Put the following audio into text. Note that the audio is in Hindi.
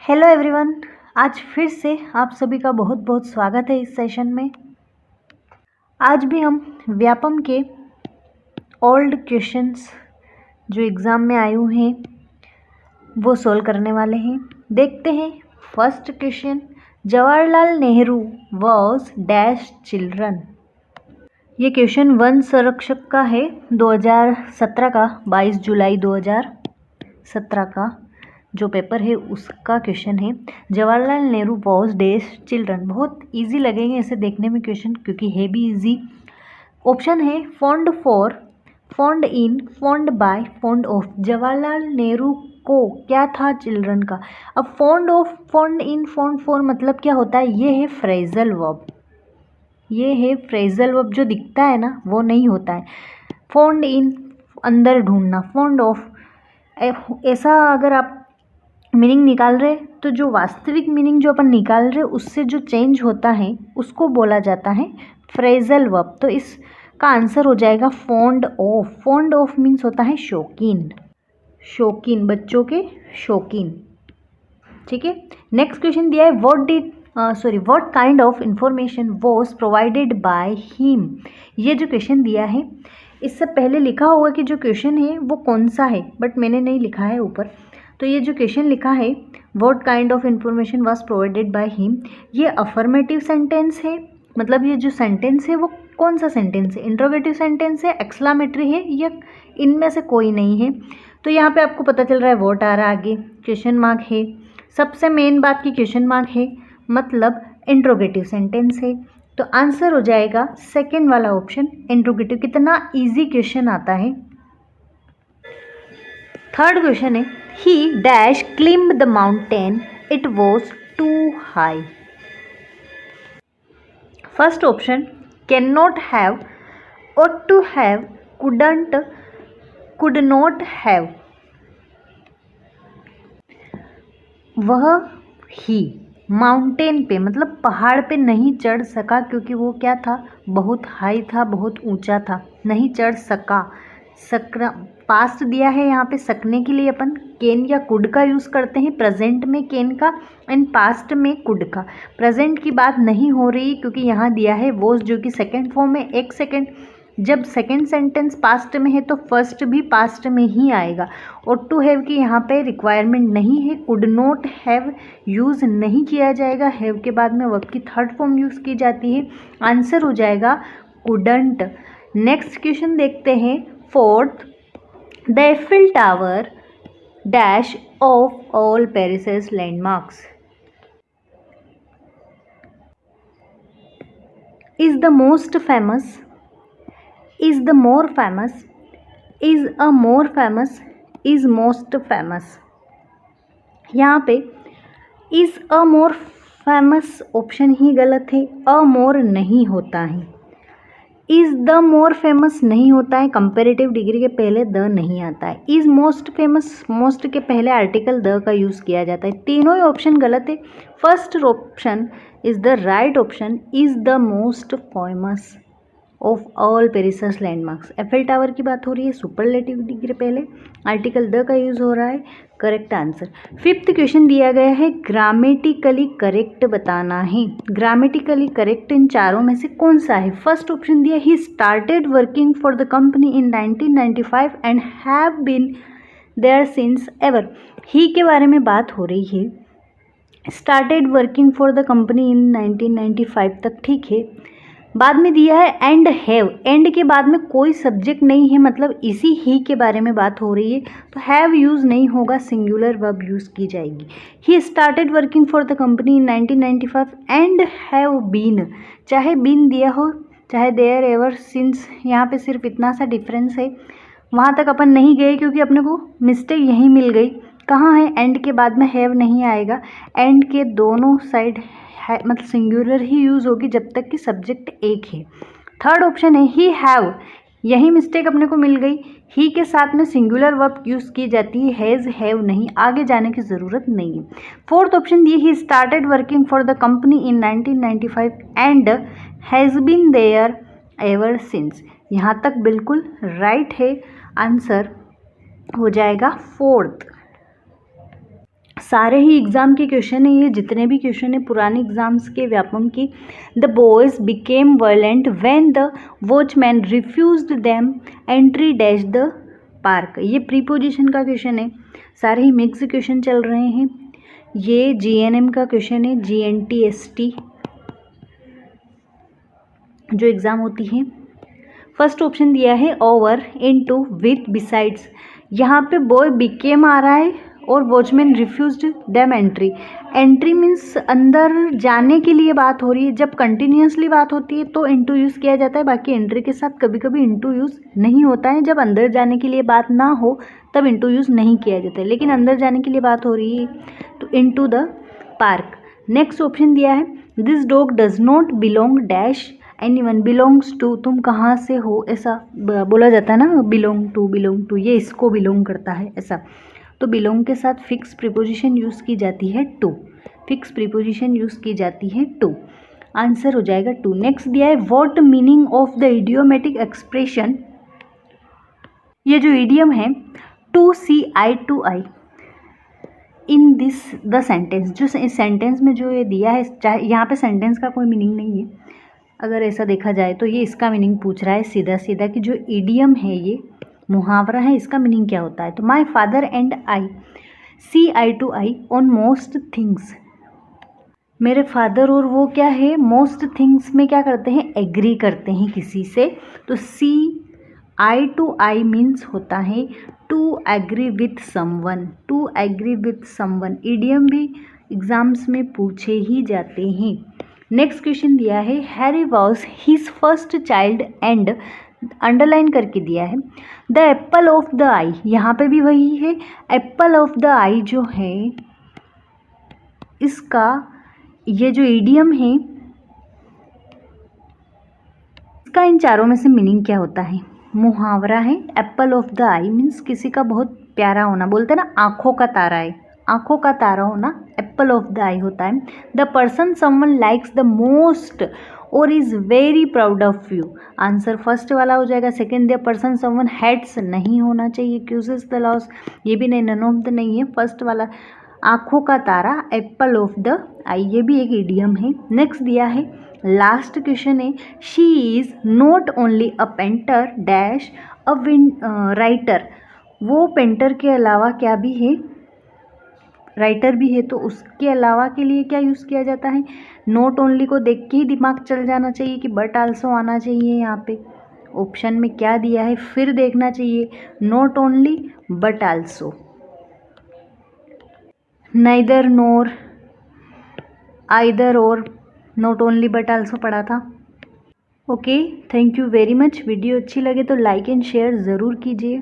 Hello everyone. आज फिर से आप सभी का बहुत बहुत स्वागत है इस सेशन में। आज भी हम व्यापम के ओल्ड क्वेश्चंस जो एग्ज़ाम में आए हुए हैं वो सोल्व करने वाले हैं। देखते हैं first question, Jawaharlal Nehru was dash children. ये क्वेश्चन वन संरक्षक का है 2017 का, 22 जुलाई 2017 का जो पेपर है उसका क्वेश्चन है। Jawaharlal Nehru was dash children. बहुत इजी लगेंगे ऐसे देखने में क्वेश्चन, क्योंकि है भी इजी। ऑप्शन है fond for, fond in, fond by, fond of. Jawaharlal Nehru को क्या था चिल्ड्रन का। अब fond of, fond in, fond for मतलब क्या होता है, ये है फ्रेजल वर्ब। ये है फ्रेजल वर्ब, जो दिखता है ना वो नहीं होता है। फॉन्ड इन अंदर ढूंढना, फॉन्ड ऑफ, ऐसा अगर आप मीनिंग निकाल रहे तो जो वास्तविक मीनिंग जो अपन निकाल रहे उससे जो चेंज होता है उसको बोला जाता है फ्रेजल वर्ब। तो इसका आंसर हो जाएगा fond of. Fond of means होता है शौकीन, शौकीन, बच्चों के शौकीन। ठीक है। नेक्स्ट क्वेश्चन दिया है what kind of information was provided by him. ये जो क्वेश्चन दिया है इससे पहले लिखा होगा कि जो क्वेश्चन है वो कौन सा है, बट मैंने नहीं लिखा है ऊपर। तो ये जो क्वेश्चन लिखा है what kind of information was provided by him, ये अफर्मेटिव सेंटेंस है। मतलब ये जो सेंटेंस है वो कौन सा सेंटेंस है, इंट्रोगेटिव सेंटेंस है, एक्सक्लामेटरी है, या इनमें से कोई नहीं है। तो यहाँ पे आपको पता चल रहा है व्हाट आ रहा है, आगे क्वेश्चन मार्क है, सबसे मेन बात की क्वेश्चन मार्क है, मतलब इंट्रोगेटिव सेंटेंस है। तो आंसर हो जाएगा सेकेंड वाला ऑप्शन, इंट्रोगेटिव। कितना ईजी क्वेश्चन आता है। थर्ड क्वेश्चन है he dash climbed the mountain, it was too high. First option cannot have, ought to have, couldn't, could not have। वह ही माउंटेन पे मतलब पहाड़ पे नहीं चढ़ सका, क्योंकि वो क्या था, बहुत हाई था, बहुत ऊंचा था, नहीं चढ़ सका। सकना पास्ट दिया है यहाँ पे, सकने के लिए अपन कैन या कुड का यूज़ करते हैं। प्रेजेंट में कैन का एंड पास्ट में कुड का। प्रेजेंट की बात नहीं हो रही क्योंकि यहाँ दिया है वॉज, जो कि सेकंड फॉर्म में। एक सेकंड, जब सेकंड सेंटेंस पास्ट में है तो फर्स्ट भी पास्ट में ही आएगा। और टू हैव की यहाँ पे रिक्वायरमेंट नहीं है। कुड नॉट हैव यूज़ नहीं किया जाएगा, हैव के बाद में वर्ब की थर्ड फॉर्म यूज़ की जाती है। आंसर हो जाएगा कुडंट। नेक्स्ट क्वेश्चन देखते हैं fourth, the Eiffel tower dash of all Paris's landmarks is the most famous, is the more famous, is a more famous, is most famous. यहाँ पे is a more famous option ही गलत है, अ मोर नहीं होता है, इज़ द मोर फेमस नहीं होता है, कंपेरेटिव डिग्री के पहले द नहीं आता है। इज़ मोस्ट फेमस, मोस्ट के पहले आर्टिकल द का यूज़ किया जाता है। तीनों ही ऑप्शन गलत है। First option is the right option, is the most famous of all Paris's landmarks. Eiffel tower की बात हो रही है, सुपरलेटिव डिग्री पहले आर्टिकल द का यूज़ हो रहा है। Correct answer. फिफ्थ क्वेश्चन दिया गया है ग्रामेटिकली करेक्ट बताना है। ग्रामेटिकली करेक्ट इन चारों में से कौन सा है। फर्स्ट ऑप्शन दिया he started working for the company in 1995 and have been there since ever. He के बारे में बात हो रही है, started working for the company in 1995 तक ठीक है। बाद में दिया है एंड हैव, एंड के बाद में कोई सब्जेक्ट नहीं है, मतलब इसी ही के बारे में बात हो रही है, तो हैव यूज़ नहीं होगा, सिंगुलर वर्ब यूज़ की जाएगी। He started working for the company in 1995 and have been, चाहे बीन दिया हो चाहे देयर एवर सिंस, यहाँ पे सिर्फ इतना सा डिफरेंस है। वहाँ तक अपन नहीं गए क्योंकि अपने को मिस्टेक यहीं मिल गई। कहाँ है, एंड के बाद में हैव नहीं आएगा, एंड के दोनों साइड है, मतलब सिंगुलर ही यूज़ होगी जब तक कि सब्जेक्ट एक है। थर्ड ऑप्शन है ही हैव, यही मिस्टेक अपने को मिल गई। ही के साथ में सिंगुलर वर्ब यूज़ की जाती है, हैज़ हैव नहीं, आगे जाने की ज़रूरत नहीं है। फोर्थ ऑप्शन दिए he started working for the company in 1995 and has been there ever since, यहाँ तक बिल्कुल राइट है। आंसर हो जाएगा फोर्थ। सारे ही एग्ज़ाम के क्वेश्चन है ये, जितने भी क्वेश्चन है पुराने एग्जाम्स के व्यापम की। The boys became violent when the watchman refused them entry dash the park. ये प्रीपोजिशन का क्वेश्चन है, सारे ही मिक्स क्वेश्चन चल रहे हैं। ये जीएनएम का क्वेश्चन है, जीएनटीएसटी जो एग्ज़ाम होती है। फर्स्ट ऑप्शन दिया है ओवर, इनटू, विथ, बिसाइड्स। यहाँ पे बॉय बिकेम आ रहा है और watchman refused them entry. Entry means अंदर जाने के लिए बात हो रही है। जब कंटिन्यूसली बात होती है तो इनटू यूज़ किया जाता है, बाकी एंट्री के साथ कभी कभी इनटू यूज़ नहीं होता है। जब अंदर जाने के लिए बात ना हो तब इनटू यूज़ नहीं किया जाता है, लेकिन अंदर जाने के लिए बात हो रही है तो into the park. Next option दिया है this dog does not belong dash anyone. Belongs to, तुम कहाँ से हो, ऐसा बोला जाता है ना, बिलोंग टू, ये इसको बिलोंग करता है ऐसा। तो बिलोंग के साथ फिक्स प्रीपोजिशन यूज़ की जाती है टू, फिक्स प्रीपोजिशन यूज़ की जाती है टू। आंसर हो जाएगा टू। नेक्स्ट दिया है what meaning of the idiomatic expression. ये जो इडियम है to see eye to eye in this the sentence, जो इस सेंटेंस में जो ये दिया है, चाहे यहाँ पे सेंटेंस का कोई मीनिंग नहीं है, अगर ऐसा देखा जाए तो ये इसका मीनिंग पूछ रहा है सीधा सीधा कि जो इडियम है, ये मुहावरा है, इसका मीनिंग क्या होता है। तो my father and I see eye to eye on most things. मेरे फादर और वो क्या है, मोस्ट थिंग्स में क्या करते हैं, एग्री करते हैं किसी से। तो सी आई टू आई मीन्स होता है to agree with someone, to agree with someone. इडियम भी एग्जाम्स में पूछे ही जाते हैं। नेक्स्ट क्वेश्चन दिया है Harry was his first child and, underline करके दिया है the apple of the eye. यहाँ पे भी वही है, एप्पल ऑफ द आई जो है इसका, ये जो इडियम है इसका इन चारों में से मीनिंग क्या होता है। मुहावरा है, Apple of the I means किसी का बहुत प्यारा होना, बोलते हैं ना आँखों का तारा है, आँखों का तारा होना एप्पल ऑफ द आई होता है। The person someone likes the most और is very proud of you. Answer first वाला हो जाएगा। Second the person someone hates नहीं होना चाहिए, एक्यूजेस द लॉस, ये भी नहीं, नन ऑफ द नहीं है। फर्स्ट वाला आँखों का तारा, एप्पल ऑफ द आई, ये भी एक इडियम है। नेक्स्ट दिया है लास्ट क्वेश्चन है she is not only a painter dash a writer. वो पेंटर के अलावा क्या भी है, राइटर भी है। तो उसके अलावा के लिए क्या यूज़ किया जाता है। नॉट ओनली को देख के ही दिमाग चल जाना चाहिए कि बट आल्सो आना चाहिए। यहाँ पे ऑप्शन में क्या दिया है फिर देखना चाहिए, not only but also, neither NOR, either और, नॉट ओनली बट आल्सो पढ़ा था। Okay, thank you very much. Video अच्छी लगे तो लाइक एंड शेयर ज़रूर कीजिए।